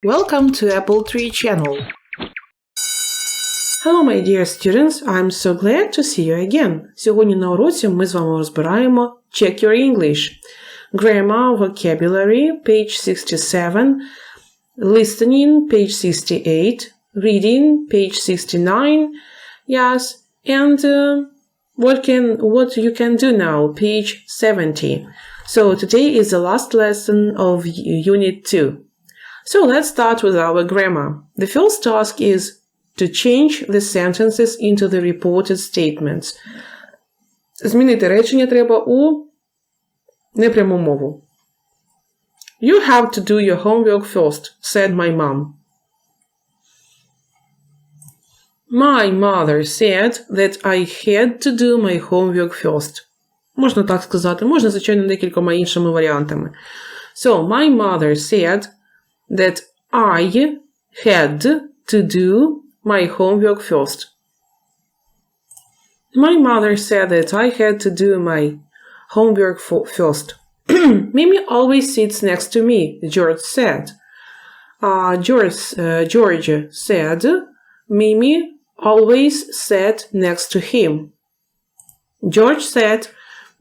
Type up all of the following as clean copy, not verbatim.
Welcome to Apple Tree channel. Hello, my dear students, I'm so glad to see you again. Сьогодні на уроці ми з вами розбираємо Check Your English. Grammar, vocabulary, page 67, listening, page 68, reading, page 69, yes, and what you can do now, page 70. So today is the last lesson of Unit 2. So let's start with our grammar. The first task is to change the sentences into the reported statements. Змінити речення треба у непряму мову. You have to do your homework first, said my mom. My mother said that I had to do my homework first. Можна так сказати, можна, звичайно, декількома іншими варіантами. So, my mother said that I had to do my homework first. My mother said that I had to do my homework first. Mimi always sits next to me, George said. George said Mimi always sat next to him. George said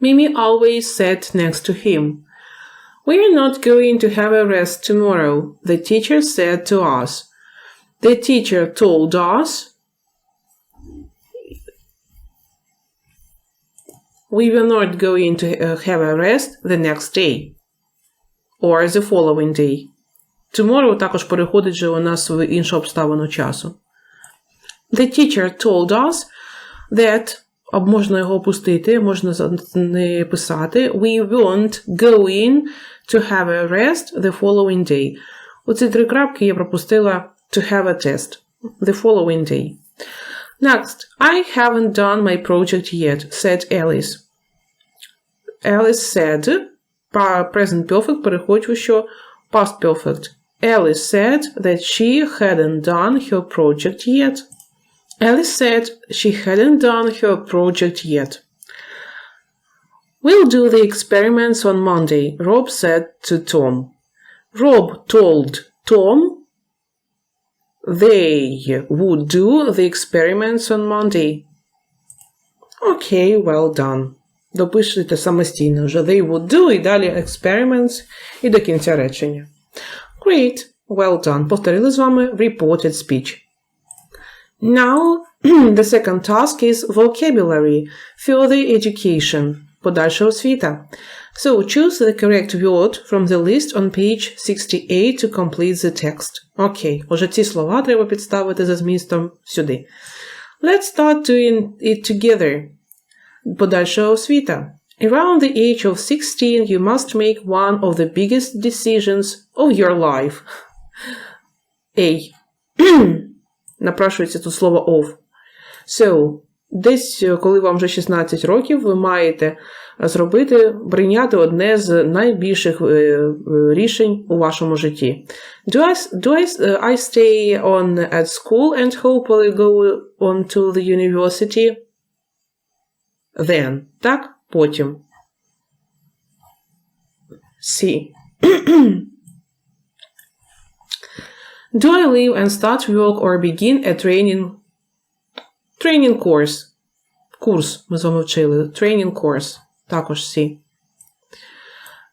Mimi always sat next to him. We're not going to have a rest tomorrow, the teacher said to us. The teacher told us we were not going to have a rest the next day or the following day. Tomorrow також переходить же у нас в іншу обставину часу. The teacher told us that, можна його опустити, можна не писати, we weren't going to have a rest the following day. Оці три крапки я пропустила to have a test the following day. Next, I haven't done my project yet, said Alice. Alice said, present perfect переходить в що past perfect. Alice said that she hadn't done her project yet. Alice said she hadn't done her project yet. We'll do the experiments on Monday, Rob said to Tom. Rob told Tom they would do the experiments on Monday. Okay, well done. Допишите самостійно вже. They would do і далі experiments і до кінця речення. Great, well done. Повторили з вами reported speech. Now, the second task is vocabulary, further education, подальша освіта. So, choose the correct word from the list on page 68 to complete the text. Окей, уже ці слова треба підставити за змістом сюди. Let's start doing it together. Подальша освіта. Around the age of 16, you must make one of the biggest decisions of your life. A. Напрашується тут слово of. So, десь, коли вам вже 16 років, ви маєте прийняти одне з найбільших рішень у вашому житті. I stay on at school and hopefully go on to the university? Then. Так? Потім. C. Do I leave and start work or begin a training course? Курс, ми з вами вчили. Training course. Також C.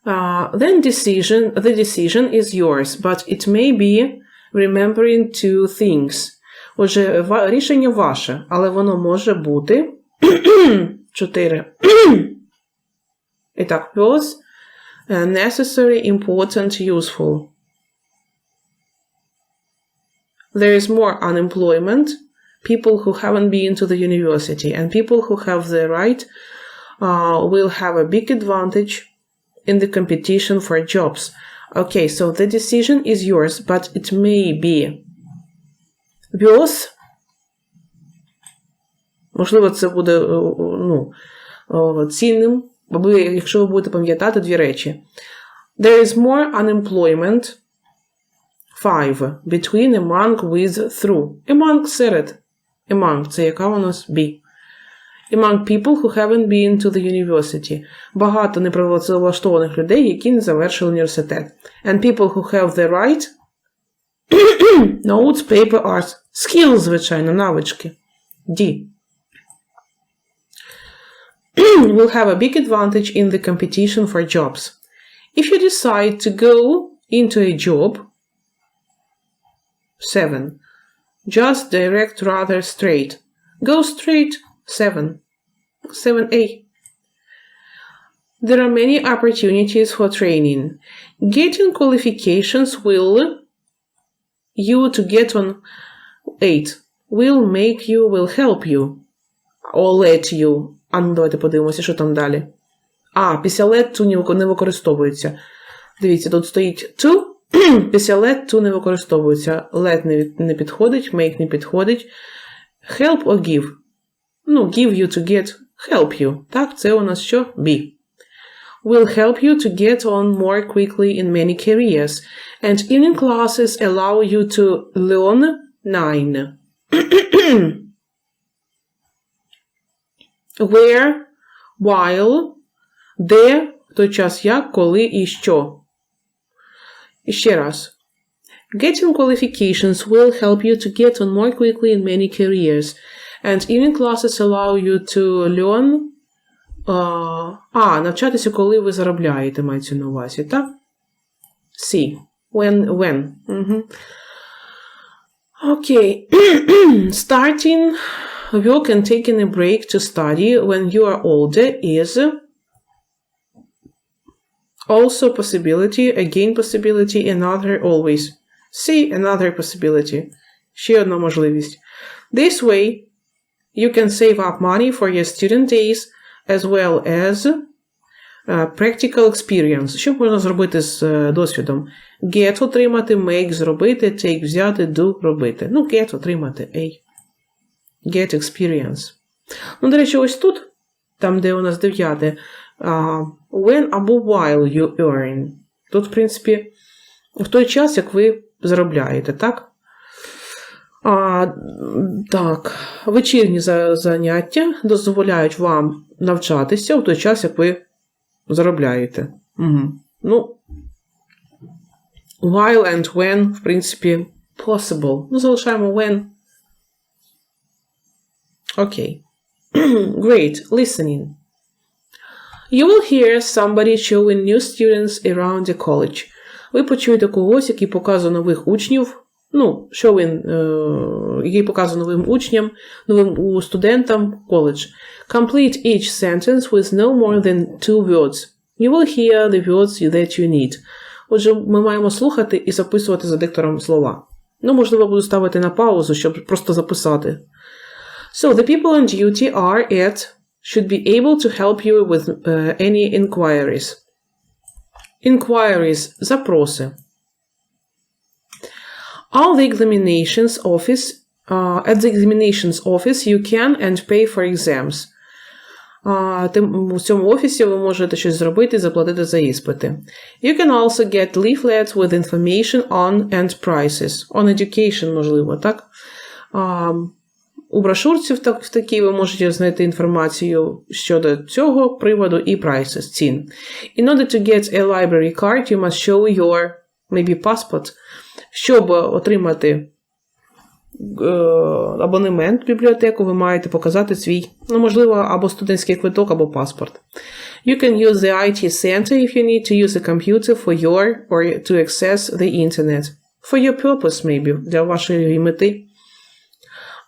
Then the decision is yours, but it may be remembering two things. Отже, рішення ваше, але воно може бути 4. І так, was necessary, important, useful. There is more unemployment, people who haven't been to the university, and people who have the right will have a big advantage in the competition for jobs. Okay, so the decision is yours, but it may be worth. Можливо, це буде цінним, якщо ви будете пам'ятати дві речі. There is more unemployment. 5. Between, among, with, through. Among серед. Among – це яка у нас? B. Among people who haven't been to the university. Багато непрацевлаштованих людей, які не завершили університет. And people who have the right Notes, paper, arts. Skills, звичайно, навички. D. Will have a big advantage in the competition for jobs. If you decide to go into a job, 7. Just direct rather straight. Go straight, 7. 7a. There are many opportunities for training. Getting qualifications will you to get on 8. Will make you, will help you. Or let you. А ну, давайте подивимося, що там далі. Після let to не використовується. Дивіться, тут стоїть to. Після let to не використовується. Let не підходить, make не підходить. Help or give. Give you to get, help you. Так, це у нас що? Be. Will help you to get on more quickly in many careers. And evening classes allow you to learn 9. Where, while, де, в той час як, коли і що. І ще раз. Getting qualifications will help you to get on more quickly in many careers. And evening classes allow you to learn... навчатися, коли ви заробляєте, мається на увазі, так? See. When. Окей. Starting work and taking a break to study when you are older is also possibility, again possibility, another always. See, another possibility. Ще одна можливість. This way, you can save up money for your student days as well as practical experience. Що можна зробити з досвідом? Get – отримати, make – зробити, take – взяти, do – робити. Get – отримати, A. Get experience. До речі, ось тут, там, де у нас 9, when або while you earn. Тут, в принципі, в той час, як ви заробляєте, так? Так, вечірні заняття дозволяють вам навчатися в той час, як ви заробляєте. While and when, в принципі, possible. Залишаємо when. Окей. Great. Listening. You will hear somebody showing new students around the college. Ви почуєте когось, який показує нових учнів, який показує новим учням, новим студентам коледж. Complete each sentence with no more than 2 words. You will hear the words that you need. Отже, ми маємо слухати і записувати за диктором слова. Можливо, буду ставити на паузу, щоб просто записати. So, the people on duty are should be able to help you with any inquiries. Inquiries – запроси. At the examinations office, you can and pay for exams. У цьому офісі ви можете щось зробити і заплатити за іспити. You can also get leaflets with information on and prices. On education, можливо, так? У брошурці в такій ви можете знайти інформацію щодо цього приводу і prices, цін. In order to get a library card, you must show your, maybe passport. Щоб отримати абонемент в бібліотеку, ви маєте показати свій, можливо, або студентський квиток, або паспорт. You can use the IT center if you need to use a computer or to access the internet. For your purpose, maybe, для вашої мети.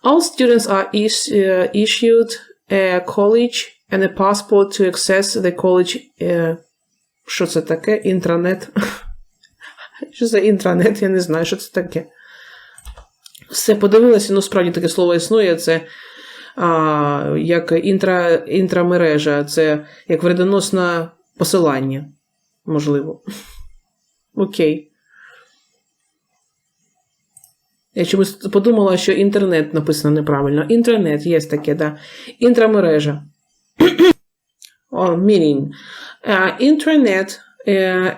All students are issued a college and a passport to access the college, що це таке? Інтранет. Що за інтранет? Я не знаю, що це таке. Все, подивилася, справді таке слово існує, це як інтрамережа, це як вредоносне посилання, можливо. Окей. Я чомусь подумала, що інтернет написано неправильно. Інтернет, є таке, да. Інтрамережа. Meaning. Internet,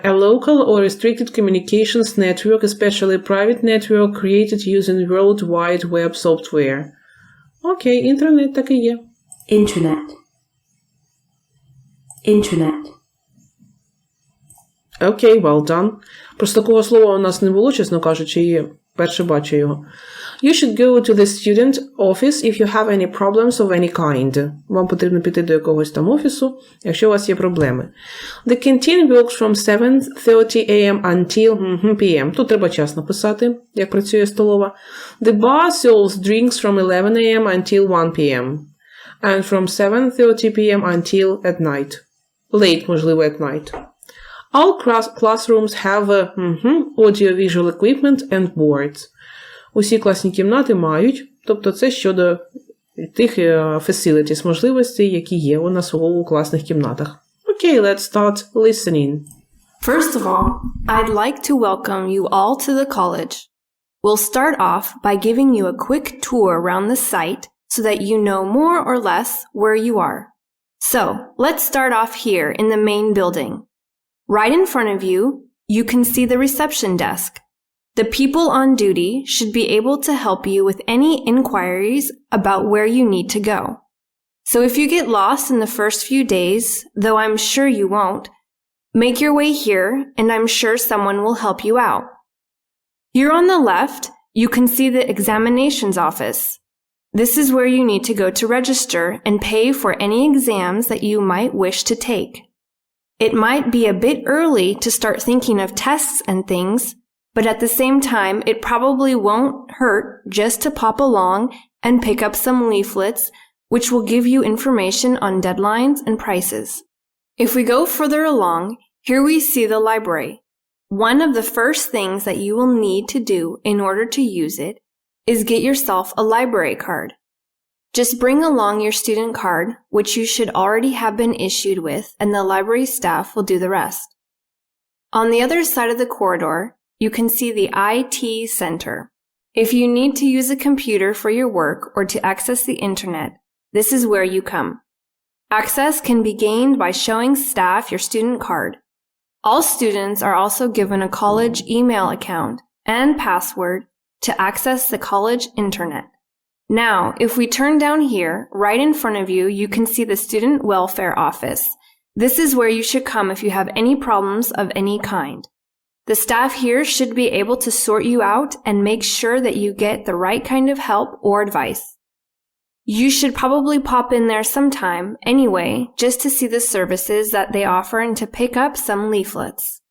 a local or restricted communications network, especially private network, created using World Wide Web software. Окей, інтернет так і є. Internet. Internet. Окей, well done. Просто такого слова у нас не було, чесно кажучи, і Перше бачу його. You should go to the student office if you have any problems of any kind. Вам потрібно піти до якогось там офісу, якщо у вас є проблеми. The canteen works from 7:30 a.m. until p.m. Тут треба час написати, як працює столова. The bar sells drinks from 11 a.m. until 1 p.m. And from 7:30 p.m. until at night. Late, можливо, at night. All classrooms have audio-visual equipment and boards. Усі класні кімнати мають, тобто це щодо тих facilities, можливостей, які є у нас у класних кімнатах. Okay, let's start listening. First of all, I'd like to welcome you all to the college. We'll start off by giving you a quick tour around the site so that you know more or less where you are. So, let's start off here in the main building. Right in front of you, you can see the reception desk. The people on duty should be able to help you with any inquiries about where you need to go. So if you get lost in the first few days, though I'm sure you won't, make your way here and I'm sure someone will help you out. Here on the left, you can see the examinations office. This is where you need to go to register and pay for any exams that you might wish to take. It might be a bit early to start thinking of tests and things, but at the same time, it probably won't hurt just to pop along and pick up some leaflets, which will give you information on deadlines and prices. If we go further along, here we see the library. One of the first things that you will need to do in order to use it is get yourself a library card. Just bring along your student card, which you should already have been issued with, and the library staff will do the rest. On the other side of the corridor, you can see the IT Center. If you need to use a computer for your work or to access the internet, this is where you come. Access can be gained by showing staff your student card. All students are also given a college email account and password to access the college internet. Now, if we turn down here, right in front of you, you can see the Student Welfare Office. This is where you should come if you have any problems of any kind. The staff here should be able to sort you out and make sure that you get the right kind of help or advice. You should probably pop in there sometime anyway, just to see the services that they offer and to pick up some leaflets.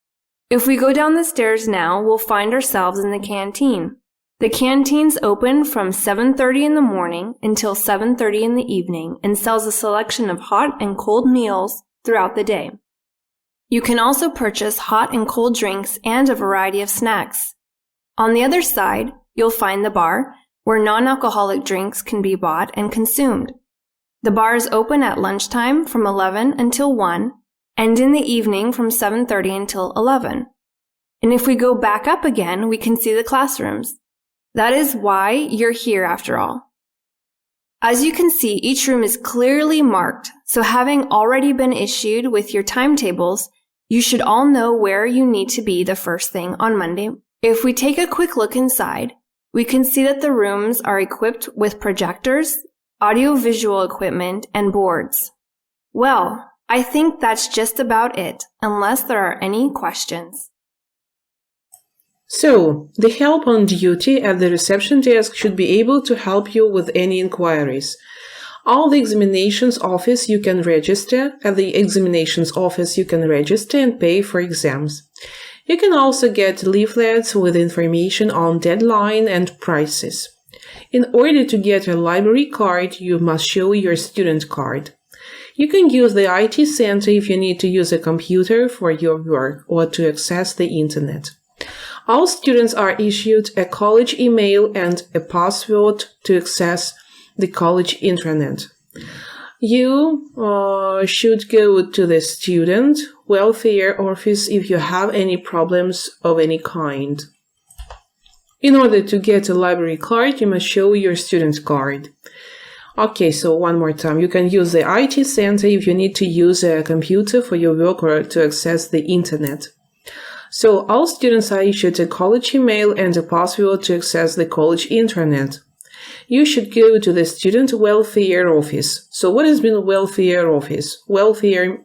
If we go down the stairs now, we'll find ourselves in the canteen. The canteen's open from 7:30 in the morning until 7:30 in the evening and sells a selection of hot and cold meals throughout the day. You can also purchase hot and cold drinks and a variety of snacks. On the other side, you'll find the bar, where non-alcoholic drinks can be bought and consumed. The bar is open at lunchtime from 11 until 1, and in the evening from 7:30 until 11. And if we go back up again, we can see the classrooms. That is why you're here after all. As you can see, each room is clearly marked, so having already been issued with your timetables, you should all know where you need to be the first thing on Monday. If we take a quick look inside, we can see that the rooms are equipped with projectors, audio-visual equipment, and boards. Well, I think that's just about it, unless there are any questions. So, the help on duty at the reception desk should be able to help you with any inquiries. All the examinations office you can register. At the examinations office you can register and pay for exams. You can also get leaflets with information on deadline and prices. In order to get a library card, you must show your student card. You can use the IT center if you need to use a computer for your work or to access the internet. All students are issued a college email and a password to access the college intranet. You should go to the student welfare office if you have any problems of any kind. In order to get a library card, you must show your student card. Okay, so one more time. You can use the IT center if you need to use a computer for your work or to access the internet. So all students are issued a college email and a password to access the college intranet. You should go to the student welfare office. So what has been a welfare office? Welfare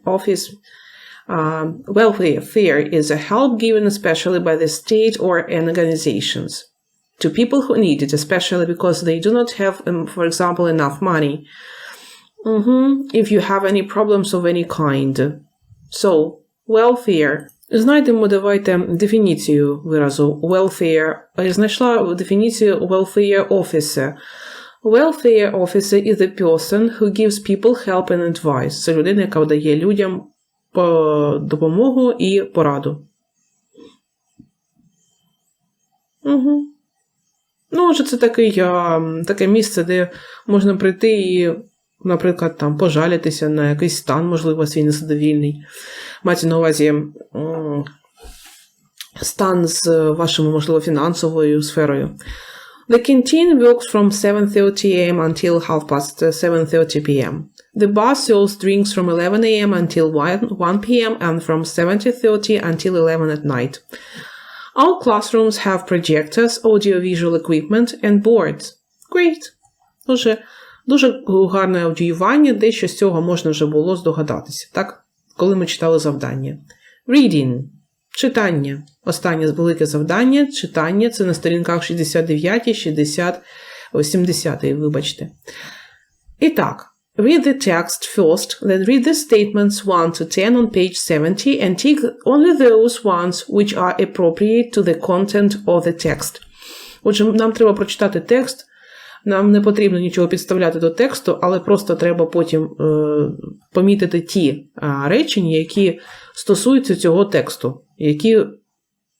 is a help given especially by the state or organizations. to people who need it, especially because they do not have, for example, enough money. If you have any problems of any kind. So, welfare. Знайдемо, давайте, дефініцію виразу welfare. Я знайшла дефініцію welfare officer. Welfare officer is a person who gives people help and advice. Це людина, яка дає людям допомогу і пораду. Ну, отже, це таке місце, де можна прийти і, наприклад, там пожалітися на якийсь стан, можливо, свій незадовільний. Мається на увазі стан з вашою, можливо, фінансовою сферою. The canteen works from 7:30 a.m. until 7:30 p.m. The bar sells drinks from 11 a.m. until 1 p.m. and from 7:30 until 11 at night. All classrooms have projectors, audiovisual equipment and boards. Great! Дуже гарне аудіювання, дещо з цього можна вже було здогадатися, так? Коли ми читали завдання. Reading. Читання. Останнє велике завдання. Читання. Це на сторінках 69, 60, 70, вибачте. І так. Read the text first, then read the statements 1 to 10 on page 70 and take only those ones which are appropriate to the content of the text. Отже, нам треба прочитати текст. Нам не потрібно нічого підставляти до тексту, але просто треба потім помітити ті речення, які стосуються цього тексту, які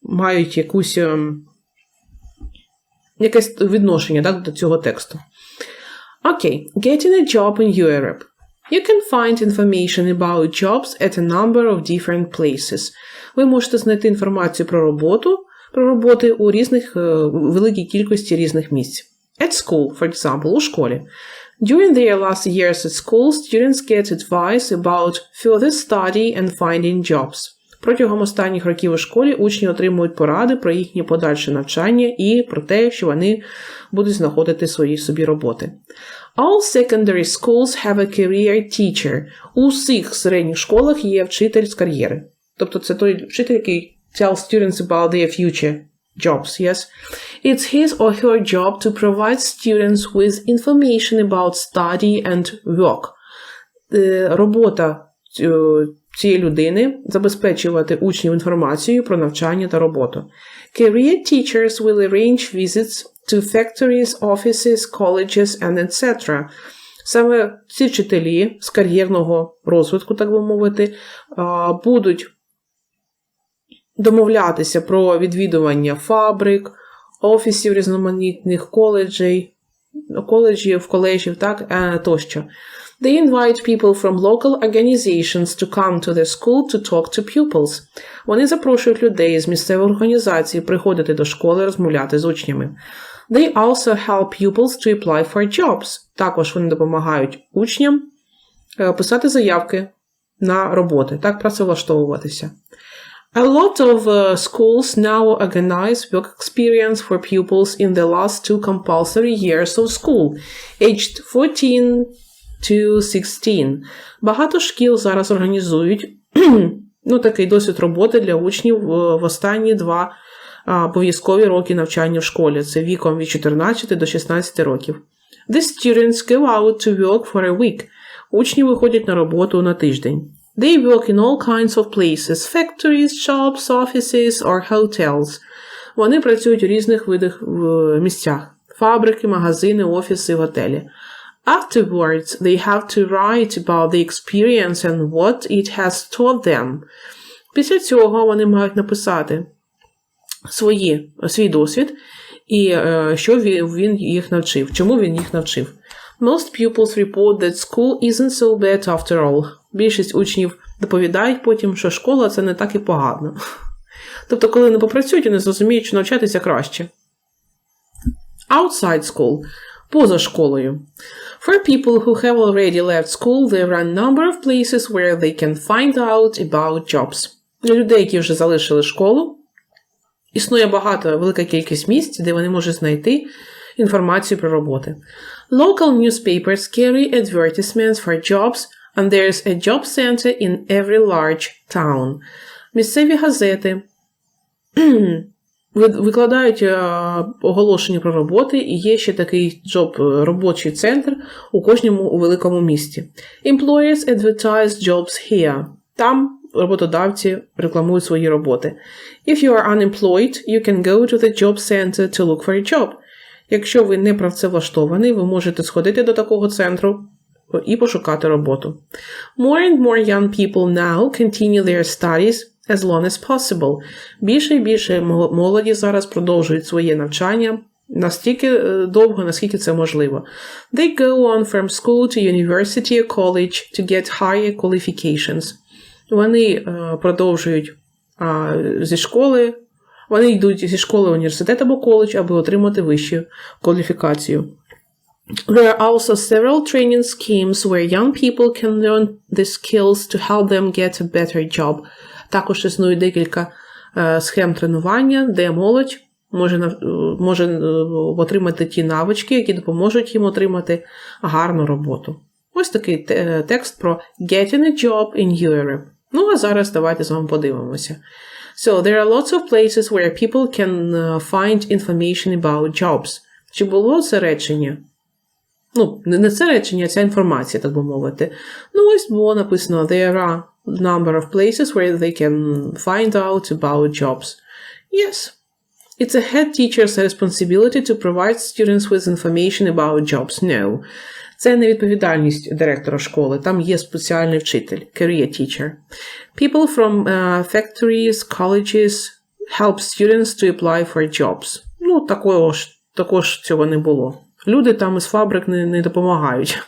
мають якесь відношення, так, до цього тексту. Okay, getting a job in Europe. You can find information about jobs at a number of different places. Ви можете знайти інформацію про роботи у великій кількості різних місць. At school, for example, у школі. During their last years at school, students get advice about further study and finding jobs. Протягом останніх років у школі учні отримують поради про їхнє подальше навчання і про те, що вони будуть знаходити свої собі роботи. All secondary schools have a career teacher. У всіх середніх школах є вчитель з кар'єри. Тобто це той вчитель, який tells students about their future jobs, yes? It's his or her job to provide students with information about study and work. Робота цієї людини – забезпечувати учнів інформацією про навчання та роботу. Career teachers will arrange visits to factories, offices, colleges and etc. Саме ці вчителі з кар'єрного розвитку, так би мовити, будуть домовлятися про відвідування фабрик, офісів різноманітних, коледжів, так, тощо. They invite people from local organizations to come to the school to talk to pupils. Вони запрошують людей з місцевих організацій приходити до школи, розмовляти з учнями. They also help pupils to apply for jobs. Також вони допомагають учням писати заявки на роботи, так, працевлаштовуватися. A lot of schools now organize work experience for pupils in the last 2 compulsory years of school, aged 14 to 16. Багато шкіл зараз організують такий досвід роботи для учнів в останні 2 обов'язкові роки навчання в школі. Це віком від 14 до 16 років. The students go out to work for a week. Учні виходять на роботу на тиждень. They work in all kinds of places, factories, shops, offices or hotels. Вони працюють у різних видах місцях. Фабрики, магазини, офіси, готелі. Afterwards, they have to write about the experience and what it has taught them. Після цього вони мають написати свій досвід і що він їх навчив, чому він їх навчив. Most pupils report that school isn't so bad after all. Більшість учнів доповідають потім, що школа – це не так і погано. Тобто, коли вони попрацюють, вони зрозуміють, що навчатися краще. Outside school – поза школою. For people who have already left school, there are a number of places where they can find out about jobs. Для людей, які вже залишили школу, існує велика кількість місць, де вони можуть знайти інформацію про роботи. Local newspapers carry advertisements for jobs, and there's a job center in every large town. Місцеві газети викладають оголошення про роботи, і є ще такий робочий центр у кожному великому місті. Employers advertise jobs here. Там роботодавці рекламують свої роботи. If you are unemployed, you can go to the job center to look for a job. Якщо ви не працевлаштований, ви можете сходити до такого центру і пошукати роботу. More and more young people now continue their studies as long as possible. Більше і більше молоді зараз продовжують своє навчання настільки довго, наскільки це можливо. They go on from school to university or college to get higher qualifications. Вони продовжують зі школи, вони йдуть зі школи, університет або коледж, аби отримати вищу кваліфікацію. There are also several training schemes where young people can learn the skills to help them get a better job. Також існує декілька схем тренування, де молодь може отримати ті навички, які допоможуть їм отримати гарну роботу. Ось такий текст про getting a job in Europe. Ну, а зараз давайте з вами подивимося. So, there are lots of places where people can find information about jobs. Чи було це речення? Ну, не це речення, а ця інформація, так би мовити. Ну, ось було написано, there are a number of places where they can find out about jobs. Yes. It's a head teacher's responsibility to provide students with information about jobs. No. Це не відповідальність директора школи, там є спеціальний вчитель, career teacher. People from factories, colleges help students to apply for jobs. Ну, також цього не було. Люди там із фабрик не допомагають.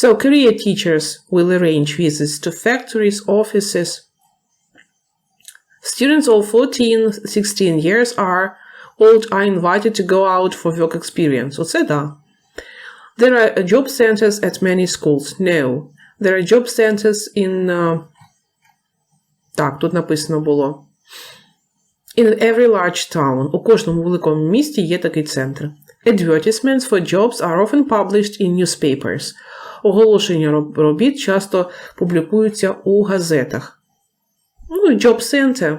So, career teachers will arrange visits to factories, offices. Students of 14-16 years old are invited to go out for work experience. Оце да. There are job centers at many schools. No. There are job centers in... Так, тут написано було. In every large town. У кожному великому місті є такий центр. Advertisements for jobs are often published in newspapers. Оголошення робіт часто публікуються у газетах. Ну, job center.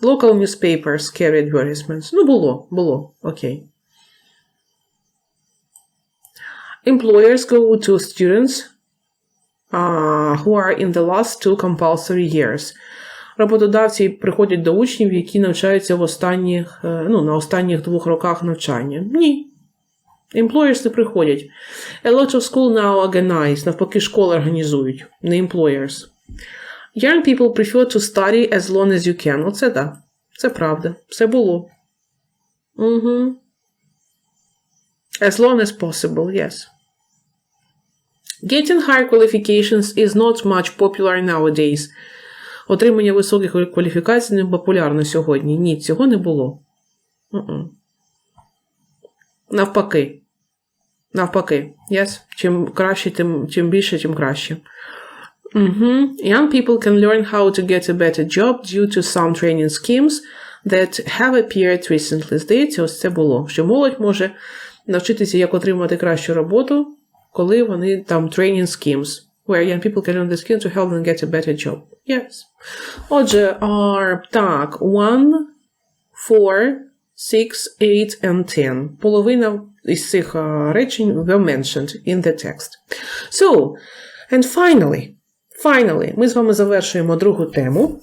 Local newspapers carry advertisements. Ну, було. Окей. Employers go to students who are in the last 2 compulsory years. Роботодавці приходять до учнів, які навчаються на останніх 2 роках навчання. Ні. Employers не приходять. A lot of school now organize. Навпаки, школи організують. Не employers. Young people prefer to study as long as you can. Оце так. Це правда. Це було. Угу. As long as possible, yes. Getting higher qualifications is not much popular nowadays. Отримання високих кваліфікацій не популярно сьогодні. Ні, цього не було. Навпаки. Yes. Чим краще, чим більше, тим краще. Young people can learn how to get a better job due to some training schemes that have appeared recently. Здається, ось це було. Що молодь може навчитися, як отримати кращу роботу, коли вони там training schemes. Where young people can learn the skills to help them get a better job. Yes. Отже, так, 1, 4, 6, 8 and 10. Половина із цих речень were mentioned in the text. So, and finally, ми з вами завершуємо другу тему.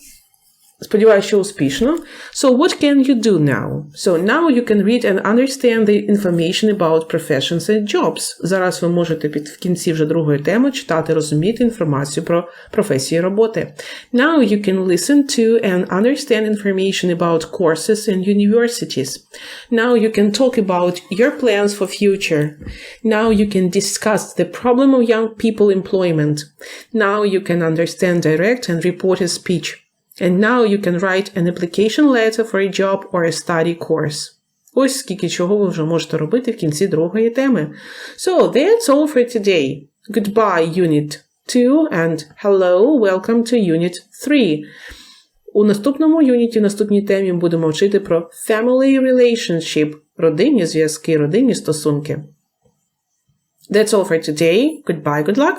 Сподіваюся, що успішно. So, what can you do now? So, now you can read and understand the information about professions and jobs. Зараз ви можете в кінці вже другої теми читати, розуміти інформацію про професії роботи. Now you can listen to and understand information about courses and universities. Now you can talk about your plans for future. Now you can discuss the problem of young people employment. Now you can understand direct and reported speech. And now you can write an application letter for a job or a study course. Ось скільки чого ви вже можете робити в кінці другої теми. So, that's all for today. Goodbye, Unit 2, and hello, welcome to Unit 3. У наступному юніті, в наступній темі будемо вчити про family relationship, родинні зв'язки, родинні стосунки. That's all for today. Goodbye, good luck.